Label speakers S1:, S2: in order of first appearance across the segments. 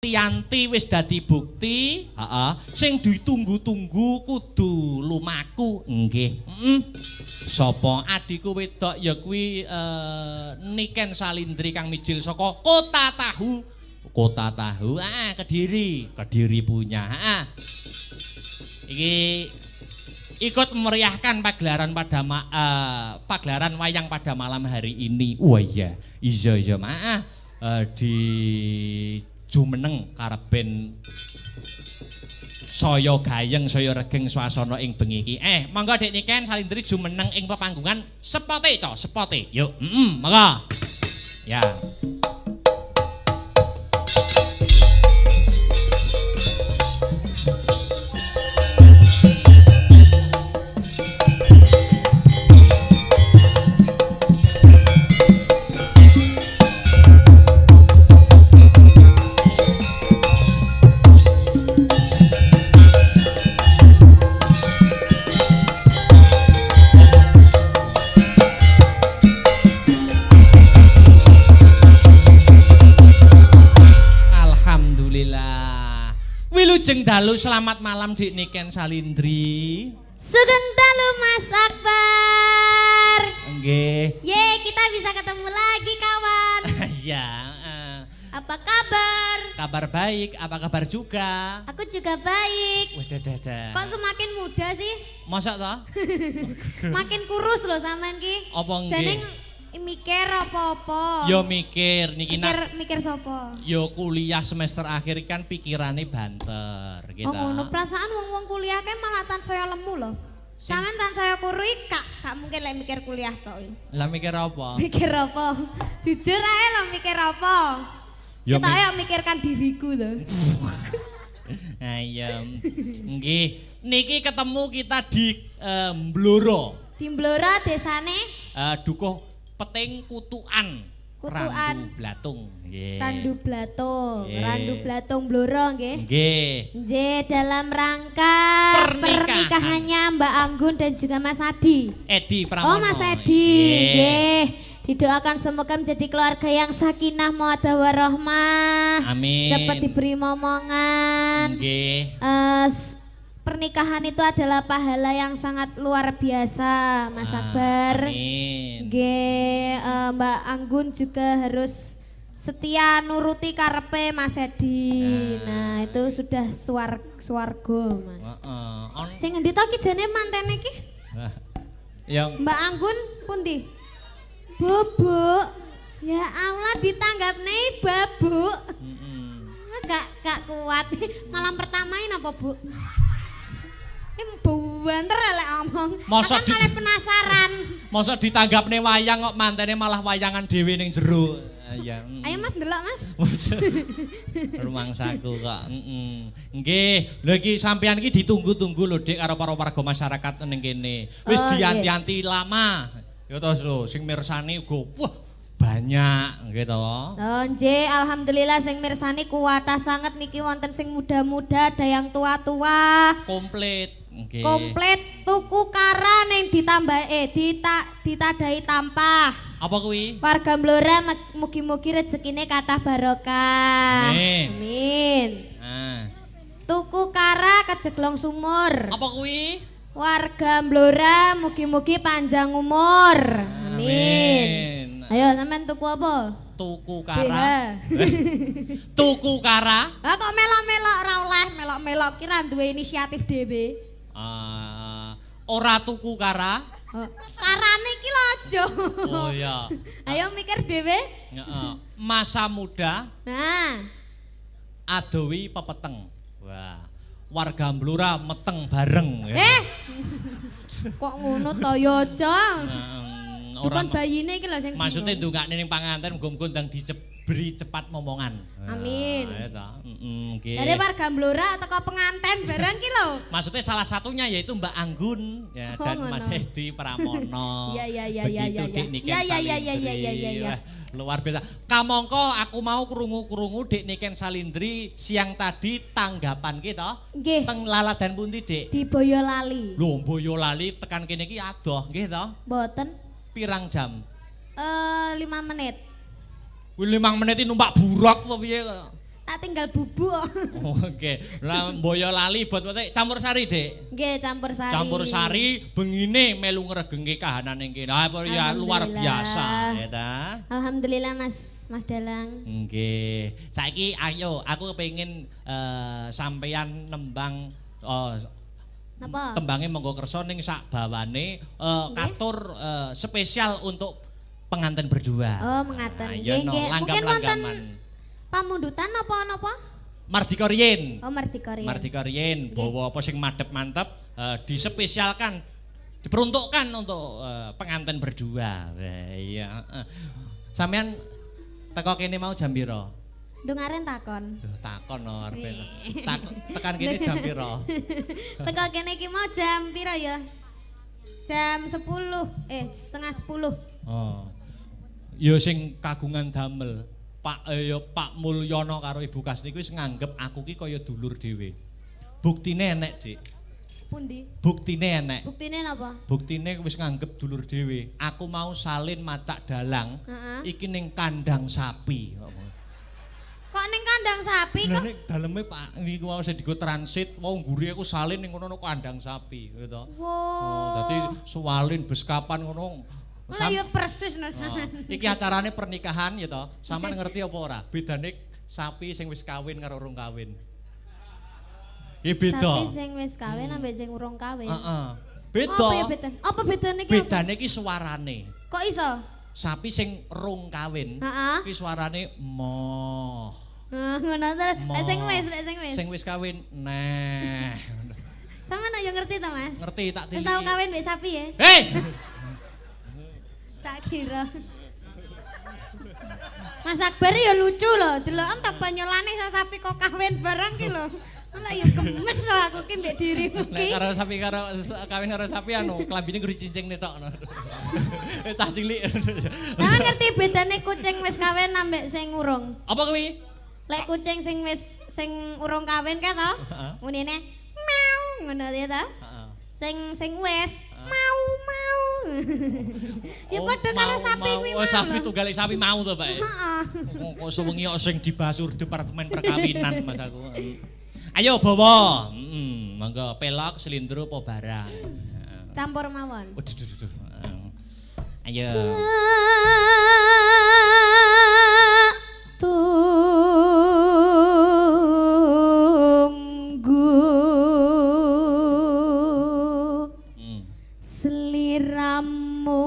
S1: anti-anti wis dadi bukti, heeh. Sing ditunggu-tunggu kudu lumaku, nggih. Sapa adikku wedok ya kuwi Niken Salindri kang mijil saka Kota Tahu. Kota Tahu, Kediri. Kediri punya, Iki ikut memeriahkan pagelaran pagelaran wayang pada malam hari ini. Wah iya, maaf di Jumeneng karepen saya gayeng saya regeng swasana ing bengi iki. Monggo Dik Niken Salindri jumeneng ing pepanggungan sepote, sepote. Yuk, monggo. Ya. Wilujeng dalu selamat malam Dik Niken Salindri.
S2: Sugeng dalu Mas Akbar.
S1: Nggih.
S2: Ye, kita bisa ketemu lagi kawan.
S1: Ya.
S2: Apa kabar?
S1: Kabar baik, apa kabar juga?
S2: Aku juga baik.
S1: Wadah.
S2: Kok semakin muda sih?
S1: Masa toh?
S2: Makin kurus loh sampean ki.
S1: Apa nggih?
S2: Jane mikir apa-apa.
S1: Yo mikir niki
S2: mikir sapa?
S1: Yo kuliah semester akhir kan pikirane banter gitu.
S2: Oh ngono, perasaan wong-wong kuliah ke malah tansaya lemu loh. Sampeyan tansaya kurui gak mungkin lek mikir kuliah tok.
S1: Lah mikir apa?
S2: Mikir apa? Jujur ae lho mikir apa?
S1: Yo
S2: kita ayo mikirkan diriku to.
S1: Ayo. Nggih, niki ketemu kita di Mblora.
S2: Di Mblora desane
S1: Dukuh Peting Kutukan. Randu Blatung. Nggih.
S2: Randu Blatung. Randu Blatung Blora nggih.
S1: Nggih.
S2: Nggih, dalam rangka pernikahannya Mbak Anggun dan juga Mas Adi.
S1: Edi Pramono.
S2: Oh, Mas Edi. Nggih. Didoakan semoga menjadi keluarga yang sakinah mawaddah warahmah.
S1: Amin.
S2: Cepat diberi momongan.
S1: Nggih.
S2: Pernikahan itu adalah pahala yang sangat luar biasa, Mas Akbar.
S1: Amin.
S2: Nggih, Mbak Anggun juga harus setia nuruti karepe Mas Edi. Nah, itu sudah swarga, Mas. Sing ngendi to ki jane mantene ki?
S1: Yang
S2: Mbak Anggun pundi? Bubuk. Ya Allah ditanggapne babuk. Gak kuat. Malam pertama ini apa, Bu? Banter lek omong.
S1: Masa
S2: kan malah penasaran.
S1: Masa ditanggapne wayang kok mantene malah wayangan dhewe ning jero. Ya.
S2: Ayo Mas ndelok Mas.
S1: Rumangsaku kok. Nggih, lho iki sampeyan iki ditunggu-tunggu lho Dik karo para warga masyarakat ning kene. Wis dianti-anti lama. Ya to lho sing mirsani uga wah banyak nggih to.
S2: Oh nggih, alhamdulillah sing mirsani kuwata sanget niki wonten sing muda-muda, ada yang tua-tua.
S1: Komplit. Okay.
S2: Komplit tuku kara ning ditadai tampah.
S1: Apa kuwi?
S2: Warga Mblora mugi-mugi rezekine kathah barokah.
S1: Amin.
S2: Tuku kara kejeglong sumur.
S1: Apa kuwi?
S2: Warga Mblora mugi-mugi panjang umur. Amin. Ayo sampean tuku apa?
S1: Tuku kara. Tuku kara?
S2: Lah kok melok-melok ora oleh, melok-melok ki ra duwe inisiatif dhewe.
S1: Ora tuku kara.
S2: Karane iki lho aja.
S1: Oh iya.
S2: Ayo mikir dhewe.
S1: Masa muda.
S2: Nah.
S1: Adowi pepeteng. Wah. Warga Mblora meteng bareng.
S2: Kok ngono to ya aja. Bukan bayine iki lho sing.
S1: Maksude ndongakne ning panganten muga-muga ndang diberi cepat momongan.
S2: Amin.
S1: Nggih.
S2: Dari warga Mblora teko penganten bareng ki lho.
S1: Maksudnya salah satunya yaitu Mbak Anggun ya dan Mas Edi Pramono.
S2: Iya.
S1: Luar biasa. Kamangka aku mau krungu-krungu Dik Niken Salindri siang tadi tanggapan kita teng laladan pundi Dik?
S2: Di Boyolali.
S1: Lho Boyolali tekan kene iki adoh nggih to?
S2: Mboten.
S1: Pirang jam?
S2: 5 menit.
S1: Kuwi 5 menit numpak buruk apa piye?
S2: Tak tinggal bubuk.
S1: Oke. Lah mboyo lali bot campur sari, Dik.
S2: Nggih, campur sari.
S1: Campur sari bengine melu ngregengke kahanan ning kene. Ah ya luar biasa ya ta.
S2: Alhamdulillah Mas Dalang.
S1: Nggih. Saiki ayo aku kepengin sampeyan nembang
S2: Napa?
S1: Tembange monggo kersa ning sak bawane katur spesial untuk pengantin berdua.
S2: Oh, mengaten.
S1: Nggih,
S2: nggih. Mungkin wonten pamundutan napa?
S1: Mardika Riyin.
S2: Oh, Mardika Riyin.
S1: Mardika Riyin bawa apa sing madhep mantep dispesialkan diperuntukkan untuk pengantin berdua. Iya, Sampeyan teko kene mau jam pira?
S2: Ndungaren takon.
S1: Duh, takon no arep. Tekan kene jam pira?
S2: Teko kene iki mau jam pira ya? Jam 10, setengah 10.
S1: Oh. Ya sing kagungan damel. Pak Mulyono karo Ibu Kasni kuwi wis nganggep aku ki kaya dulur dhewe. Buktine enek, Dik.
S2: Pundi?
S1: Buktine enek.
S2: Buktine napa?
S1: Buktine wis nganggep dulur dhewe. Aku mau salin macak dalang. Iki ning kandang sapi.
S2: Kok ning kandang sapi kok?
S1: Nek daleme Pak niku mau digo transit, mau ngguri aku salin ning ngono kandang sapi gitu.
S2: Wow.
S1: Oh, dadi suwalin beskapan ngono.
S2: Lah ya persis no sampean.
S1: Iki acarane pernikahan ya to. Sampeyan ngerti apa ora? Bedane sapi sing wis kawin karo urung kawin. Iki beda.
S2: Sapi sing wis kawin ambek sing urung kawin.
S1: Heeh. Beda.
S2: Apa ya beda? Apa bedane iki?
S1: Bedane iki suarane.
S2: Kok iso?
S1: Sapi sing rung kawin iki suarane moh.
S2: Ngono terus. Sing wis.
S1: Sing wis kawin neh.
S2: Sampeyan yo ngerti to, Mas?
S1: Ngerti tak
S2: Wis tau kawin mbek sapi ya?
S1: Hei!
S2: Tak kira. Mas Akbar ya lucu loh, deloken tak banyolane sapi kok kawin bareng ki lho. Lah ya gemes loh aku ki mbek dirimu ki.
S1: Karo sapi kawin karo sapi anu, klambine nguri cincing netokno. Cah cilik.
S2: Sampeyan ngerti bedane kucing wis kawin ambek sing urung?
S1: Apa kuwi?
S2: Lek kucing sing urung kawin ka to? Munine meow ngono ya ta? Sing wis mau. Ya padha karo sapi kuwi mau.
S1: Oh, sapi tunggal sapi mau to, Pak.
S2: Heeh.
S1: Kok sewengi kok sing dibasur departemen perkawinan Mas aku. Ayo bawa. Monggo pelok, selindro apa barang.
S2: Campur mawon.
S1: Waduh. Ayo.
S2: Seliramu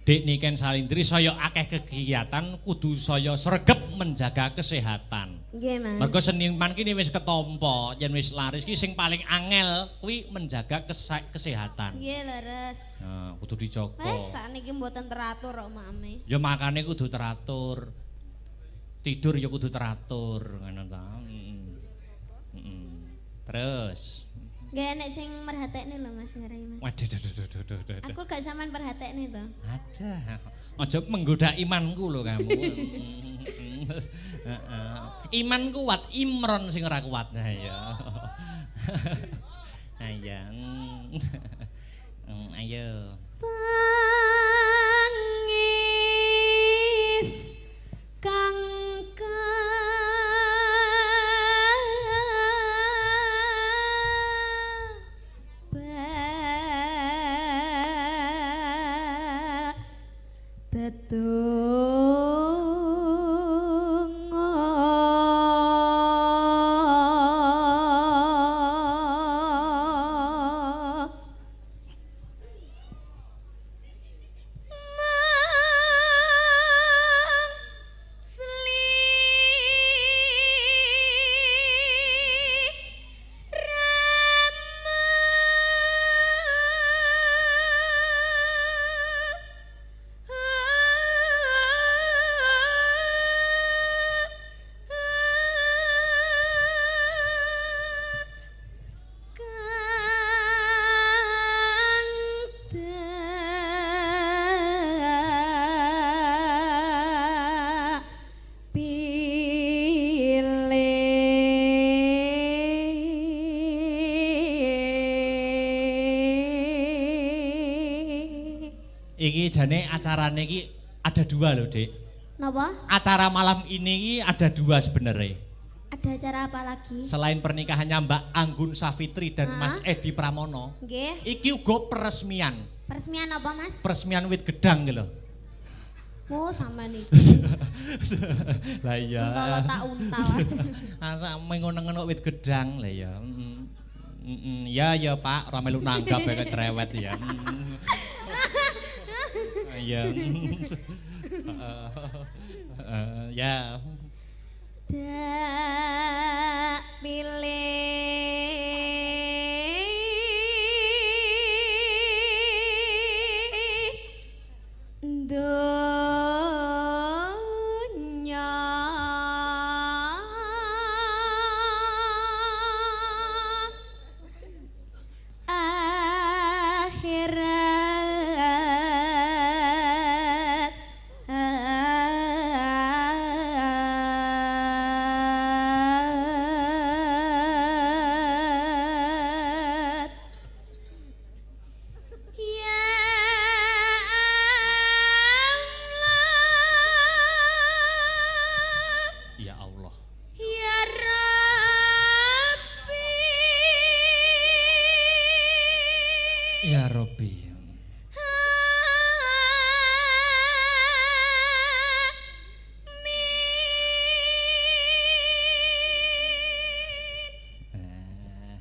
S1: Dik Niken Salindri saya akeh kegiatan kudu saya sregep menjaga kesehatan.
S2: Nggih, Mas.
S1: Mergo seniman kini wis ketompo, yen wis laris ki sing paling angel kuwi menjaga kesehatan.
S2: Nggih, leres.
S1: Nah, kudu dijaga.
S2: Wes sakniki mboten teratur kok mame.
S1: Ya makane kudu teratur. Tidur ya kudu teratur ngono ta. Terus
S2: Nggih enek sing merhatekne lho Mas ngarai Mas.
S1: Waduh.
S2: Aku gak sampean perhatekne to.
S1: Ada. Aja menggoda imanku lho kamu. Iman kuat, Imron sing ora kuat. Nah ya. Ayo. Ayo.
S2: Tangis kang
S1: Iki jane acarane iki ada 2 loh, Dik.
S2: Napa?
S1: Acara malam ini ada 2 sebenarnya.
S2: Ada acara apa lagi?
S1: Selain pernikahannya Mbak Anggun Safitri dan Mas Edi Pramono.
S2: Nggih.
S1: Iki uga peresmian.
S2: Peresmian apa, Mas?
S1: Peresmian wit gedang gitu.
S2: Oh, sama nih.
S1: Lah iya.
S2: Untala tak untal.
S1: Asa mengono-ngono wit gedang lah ya. Ya Pak, ora melu nanggap ya cerewet ya. Iya. Ya.
S2: Tak pilih dunya akhirat ya Allah
S1: Ya Allah.
S2: ya Rabbi
S1: Ya Robbi.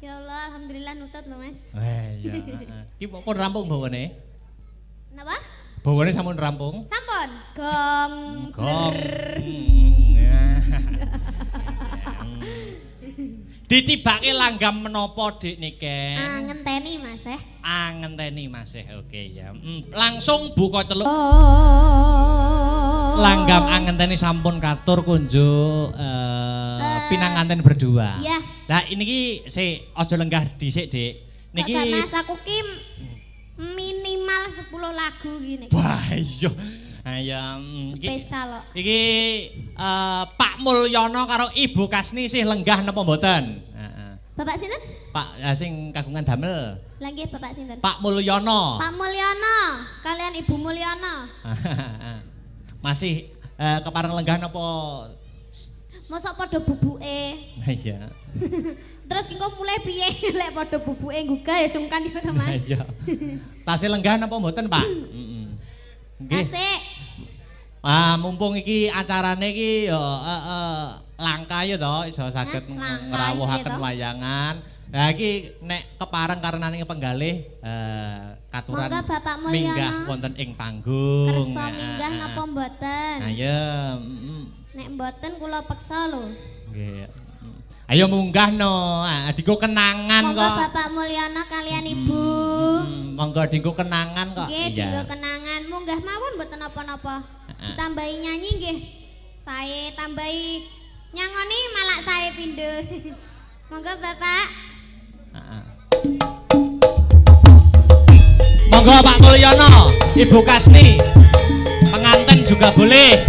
S2: Ya Allah, alhamdulillah nutut loh Mas.
S1: Iya. Ki pun rampung bawane.
S2: Kenapa?
S1: Bawane sampun rampung.
S2: Sampun. Gong.
S1: Gong. Ditibake langgam menapa Dik Niken?
S2: Ngenteni Mas
S1: Ngenteni Mas oke ya. Langsung buka celuk. Langgam ngenteni sampun katur kunjuk pinanganten berdua.
S2: Iya.
S1: Lah ini ki aja lenggah dhisik Dik. Niki
S2: Mas aku ki minimal 10 lagu gini.
S1: Wah iya. Ayam
S2: spesial kok.
S1: Iki Pak Mulyono karo Ibu Kasni sih lenggah napa mboten?
S2: Bapak sinten?
S1: Pak sing kagungan damel.
S2: Lah nggih Bapak sinten?
S1: Pak Mulyono.
S2: Pak Mulyono kalian Ibu Mulyono.
S1: Masih kepareng lenggah napa?
S2: Mosok padha bubuke.
S1: Iya.
S2: Terus engko mulai piye lek padha bubuke nggugah ya sungkan yo to Mas.
S1: Iya. Tasih lenggah napa mboten, Pak? Heeh. Nggih.
S2: Asik.
S1: Mumpung iki acarane iki ya langka ya to iso saged ngrawuhaken wayangan. Lah iki nek kepareng karenane penggalih katuran
S2: Monggo Bapak Mulyono.
S1: minggah wonten ing panggung.
S2: Kersa minggah napa mboten?
S1: Ayo.
S2: Nek mboten kula peksa lho.
S1: Nggih. Ayo munggah no. Dienggo kenangan
S2: Monggo
S1: kok.
S2: Bapak Mulyono kalian Ibu.
S1: Monggo dienggo kenangan kok.
S2: Nggih, dienggo kenangan. Munggah mawon mboten napa-napa. Ditambahi nyanyi nggih. Sae tambahi nyangoni malak sae pindho. Monggo Bapak.
S1: Monggo Pak Mulyono, Ibu Kasni. Pengantin juga boleh.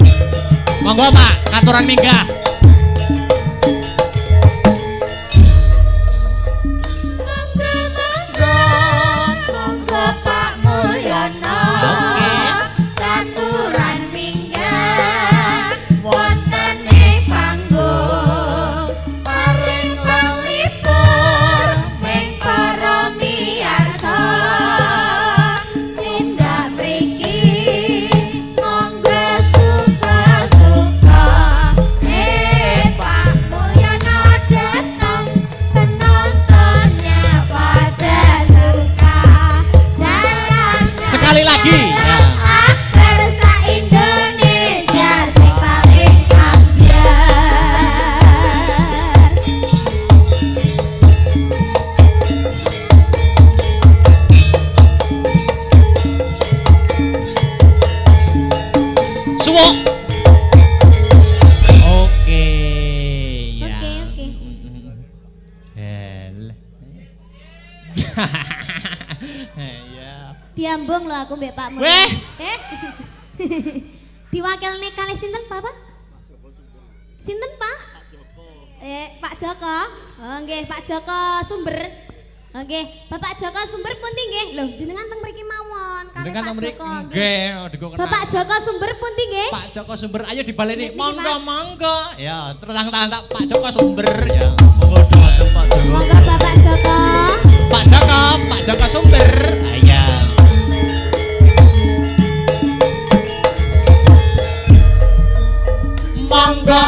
S1: Monggo Pak, katuran minggah.
S2: Monggo Pak Mulyono. Katuran minggah wonten ing panggung. Paring lelipur ming para miyarsa. Tindak mriki monggo suka-suka. Pak Mulyono datang penontonnya pada suka.
S1: Sekali lagi. Ya.
S2: Versa Indonesia sing paling ambyar.
S1: Suwuk. Oke. Ya.
S2: Oke.
S1: Hel. Ya.
S2: Diambung lho aku mbek Pak Mulyono.
S1: Weh.
S2: Diwakilne kalih sinten Bapak? Sinten Pak? Pak Joko. Oh nggih, Pak Joko Sumber. Nggih, Bapak Joko Sumber pundi nggih? Lho, jenengan teng mriki mawon. kali Pak Joko.
S1: Nggih, digo kenal.
S2: Bapak Joko Sumber pundi nggih?
S1: Pak Joko Sumber ayo dibaleni. Monggo. Ya, terang-terang Pak Joko Sumber ya. Monggo dateng Pak Joko.
S2: Monggo Bapak Joko.
S1: Pak Joko Sumber. Ayo. Monggo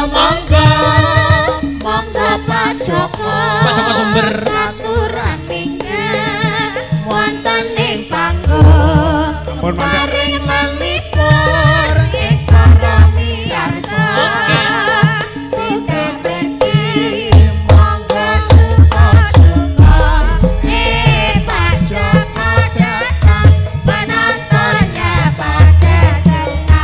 S2: Pak Joko.
S1: Pak Joko Sumber.
S2: Aturan minggah wonten ing panggung. Paring melipur ing para miyarsa. Monggo suka-suka Pak Joko datang penontonnya pada suka.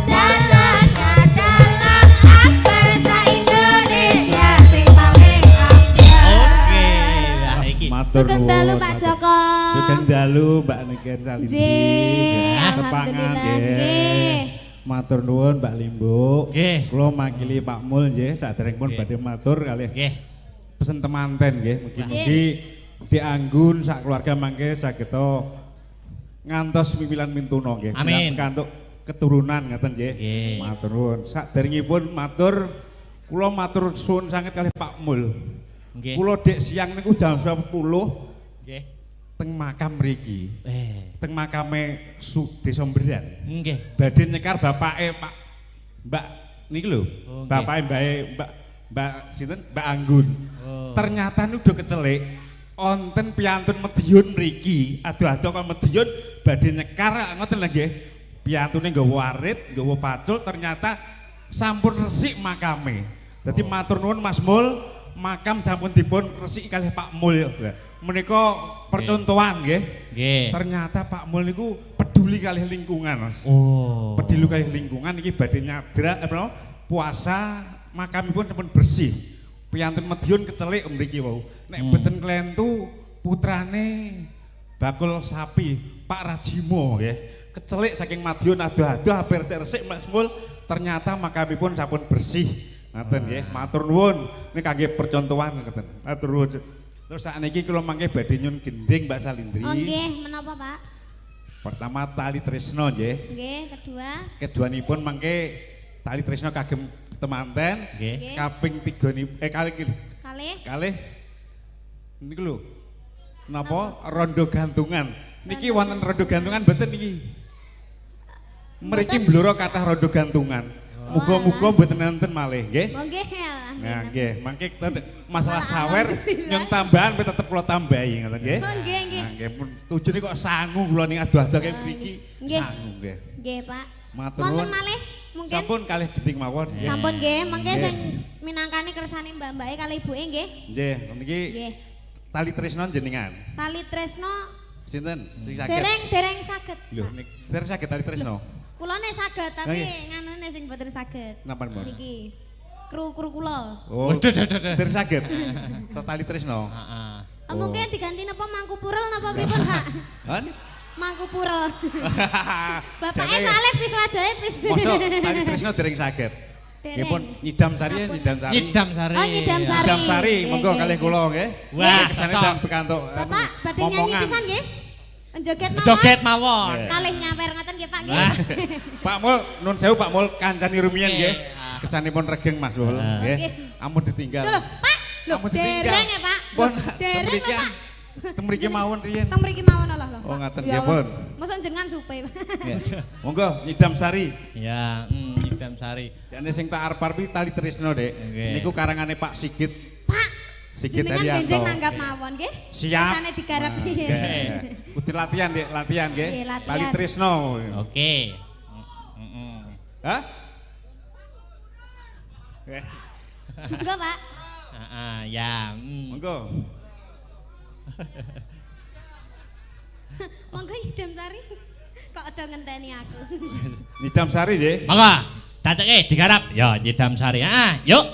S2: Dalannya dalang akbar sa-Indonesia sing paling
S1: Oke, nah iki.
S2: Sugeng dalu Pak Joko.
S3: Sugeng dalu Mbak Niken Salindi.
S2: Nggih,
S3: Tepangan
S2: alhamdulillah nggih.
S3: Matur nuwun Mbak Limbo.
S1: Nggih.
S3: Kula makili Pak Mul nggih, saderengipun badhe matur kalih
S1: Nggih.
S3: pesen temanten nggih. Mugi-mugi dianggun sak keluarga mangke sageta ngantos pimpilan mintuna nggih.
S1: Amin.
S3: Kantuk keturunan ngaten nggih.
S1: Nggih.
S3: Matur nuwun. Saderengipun matur kula matur suwun sanget kalih Pak Mul.
S1: Nggih.
S3: Kula dek siang niku jam 10
S1: Nggih.
S3: teng makam mriki. Teng makame Desa Mberan.
S1: Nggih.
S3: Badhe nyekar bapake Pak Mbak niki lho.
S1: Oh, nggih.
S3: Bapake Mbak sinten? Mbak Anggun.
S1: Oh.
S3: Ternyata niku udah kecelik wonten piyantun Medion mriki. Ado-ado kok Medion badhe nyekar ngoten lho nggih. Piyantune nggawa warit, nggawa pacul ternyata sampun resik makame. Dadi matur nuwun Mas Mul, makam sampun dipun resiki kalih Pak Mul. Menika percontohan nggih.
S1: Nggih.
S3: Ternyata Pak Mul niku peduli kalih lingkungan, Mas.
S1: Oh.
S3: Peduli kalih lingkungan iki badhe nyadrak puasa makamipun sampun bersih. Piyantun Medion kecelik mriki wau. Nek mboten klentu putrane bakul sapi Pak Rajimo nggih. Kecelik saking Medion ado-ado hampir resik Mas Mul. Ternyata makamipun sampun bersih. Ngaten nggih. Matur nuwun. Niki kangge percontohan ngaten. Matur nuwun. Terus sakniki kula mangke badhe nyun gending Mbak Salindri.
S2: Oh nggih, menapa Pak?
S3: Pertama tali tresno nggih.
S2: Nggih, kedua.
S3: Keduanipun mangke tali tresno kagem temanten.
S1: Nggih.
S3: Kaping 3 kalih niku lho. Napa rondo gantungan. Niki wonten rondo gantungan mboten niki. Mriki bloro kathah rondo gantungan. Muga-muga mboten nenten malih nggih.
S2: Oh nggih.
S3: Nah nggih, mangke kita masalah sawer nyong tambahan pe tetep kula tambahi ngoten nggih.
S2: Oh nggih, nggih.
S3: Nah nggih pun tujune kok sangu kula ning ado-ado kaya mriki.
S2: Nggih.
S3: Sangu nggih.
S2: Nggih, Pak.
S3: Matur
S2: Wonten
S3: nuwun.
S2: malih mungkin.
S3: Sampun kalih gending mawon.
S2: Sampun nggih, mangke
S3: Nggih.
S2: sing minangkani kersane mbak-mbake kali ibuke nggih.
S3: Nggih, niki
S2: Nggih.
S3: tali tresno jenengan.
S2: Tali tresno
S3: Sinten sing saged?
S2: dereng saged.
S3: Lho, niki dereng saged tali tresno.
S2: Kula nek saged tapi
S3: Nggih.
S2: nganune sing boten saged.
S3: Napa mon?
S2: Niki. Kru kula.
S3: Oh,
S1: Waduh.
S3: dereng saged. Tali tresno.
S1: Heeh.
S2: Mungkin diganti napa mangku purel napa pripun, Pak?
S3: Hah?
S2: Mangku purel. Bapake
S3: Jane-
S2: saleh wis wajahe wis.
S3: Mosok tali tresno dereng saged.
S2: Dereng.
S3: Nggih pun nyidam sari ya nyidam sari.
S1: Nyidam sari.
S2: Oh, nyidam sari.
S3: Nyidam sari
S2: Nggih,
S3: monggo
S2: nggih,
S3: kalih
S2: nggih.
S3: kula nggih.
S1: Wah,
S3: kesane
S1: cocok.
S3: dan bekantuk.
S2: Bapak badhe nyanyi pisan nggih? Joget mawon.
S1: Joget mawon.
S2: Kalih nyawer ngoten nggih, Pak nggih.
S1: Wah.
S3: Pak Mul nun sewu Pak Mul kancani rumiyin nggih.
S1: Nggih.
S3: Kesanipun regeng Mas Mul nggih.
S2: Nggih.
S3: Ampun ditinggal.
S2: Lho, Pak. Lho,
S3: Ampun ditinggal.
S2: dereng ya, Pak.
S3: Pun
S2: Dereng lho,
S3: temriki.
S2: Pak.
S3: Temriki mawon riyen.
S2: Teng mriki mawon Allah lho.
S3: Oh, ngaten,
S2: Ya
S3: nggih, pun.
S2: Allah. Mosok jenengan supe, Pak.
S3: Nggih. Monggo nyidam sari.
S1: Ya, nyidam sari.
S3: Jane sing tak arep-arep iki tali tresno, Dek.
S1: Nggih.
S3: Niku karangane Pak Sigit.
S2: Pak.
S3: Sigit
S2: Jenengan
S3: Herianto.
S2: benjing nanggap mawon nggih.
S3: Siap.
S2: Rasane digarap
S3: Nah,
S2: piye.
S3: nggih. Kudu latihan, Dek, latihan nggih.
S2: Nggih, latihan.
S3: Tali tresno.
S1: Oke.
S3: Hah?
S2: Monggo, Pak.
S1: Heeh, ya.
S3: Monggo.
S2: Monggo nyidam sari. Kok ada ngenteni aku.
S3: Nyidam sari nggih.
S1: Monggo, dadekke digarap. Ya, nyidam sari. Ah, yuk.